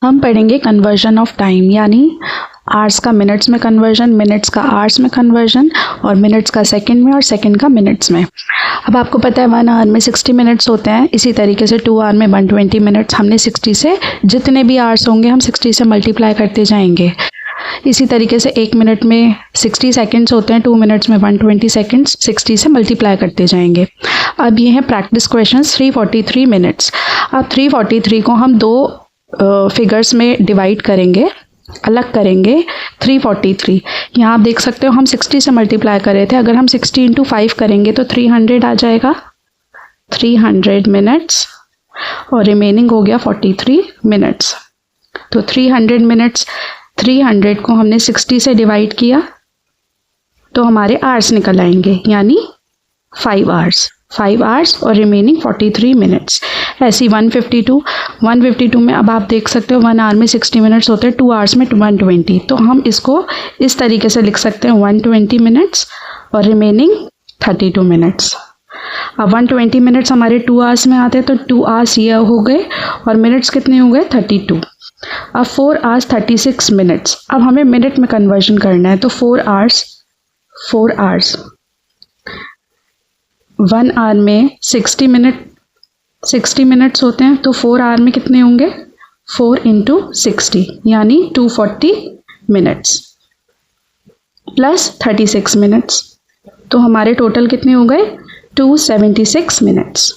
हम पढ़ेंगे conversion of time, यानी आवर्स का मिनट्स में कन्वर्जन, मिनट्स का आवर्स में कन्वर्जन और मिनट्स का सेकंड में और सेकंड का मिनट्स में। अब आपको पता है 1 आवर में 60 मिनट्स होते हैं, इसी तरीके से 2 आवर में 120 मिनट्स। हमने 60 से जितने भी आवर्स होंगे हम 60 से मल्टीप्लाई करते जाएंगे। इसी तरीके से 1 मिनट में 60 सेकंड्स होते हैं, 2 मिनट्स में 120 सेकंड्स, 60 से मल्टीप्लाई करते जाएंगे। अब ये है प्रैक्टिस क्वेश्चंस 343 मिनट्स। अब 343 को हम दो फिगर्स में डिवाइड करेंगे, अलग करेंगे। 343 यहाँ आप देख सकते हो हम 60 से मल्टीप्लाई कर रहे थे, अगर हम 60 इंटू 5 करेंगे तो 300 आ जाएगा, 300 मिनट्स, और रिमेनिंग हो गया 43 मिनट्स। तो 300 मिनट्स, 300 को हमने 60 से डिवाइड किया तो हमारे आवर्स निकल आएंगे, यानी 5 आवर्स और रिमेनिंग 43 मिनट्स। ऐसी 152 में अब आप देख सकते हो 1 आवर में 60 मिनट्स होते हैं, 2 आवर्स में 120, तो हम इसको इस तरीके से लिख सकते हैं 120 मिनट्स और रिमेनिंग 32 मिनट्स। अब 120 मिनट्स हमारे 2 आवर्स में आते हैं, तो 2 आवर्स ये हो गए और मिनट्स कितने हो गए 32। अब 4 आवर्स 36 मिनट्स। अब हमें मिनट में कन्वर्जन करना है, तो 4 आवर्स 1 आवर में 60 मिनट्स होते हैं, तो 4 आवर में कितने होंगे 4 इंटू 60 यानी 240 मिनट्स प्लस 36 मिनट्स, तो हमारे टोटल कितने हो गए 276 मिनट्स।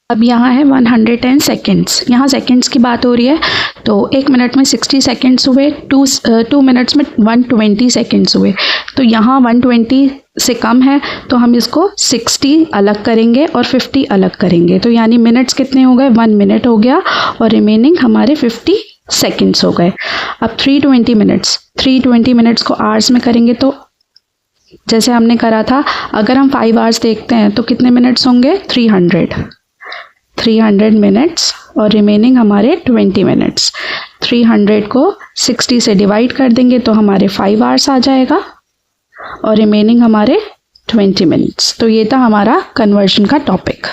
अब यहाँ है 110 सेकेंड्स, यहाँ सेकेंड्स की बात हो रही है, तो 1 मिनट में 60 सेकेंड्स हुए, 2 मिनट्स में 120 सेकेंड्स हुए, तो यहाँ 120 से कम है तो हम इसको 60 अलग करेंगे और 50 अलग करेंगे, तो यानी मिनट्स कितने हो गए 1 मिनट हो गया और रिमेनिंग हमारे 50 सेकेंड्स हो गए। अब 320 मिनट्स को आवर्स में करेंगे, तो जैसे हमने करा था, अगर हम 5 आवर्स देखते हैं तो कितने मिनट्स होंगे 300 मिनट्स और रिमेनिंग हमारे 20 मिनट्स। 300 को 60 से डिवाइड कर देंगे तो हमारे 5 आवर्स आ जाएगा और रिमेनिंग हमारे 20 मिनट्स। तो ये था हमारा कन्वर्जन का टॉपिक।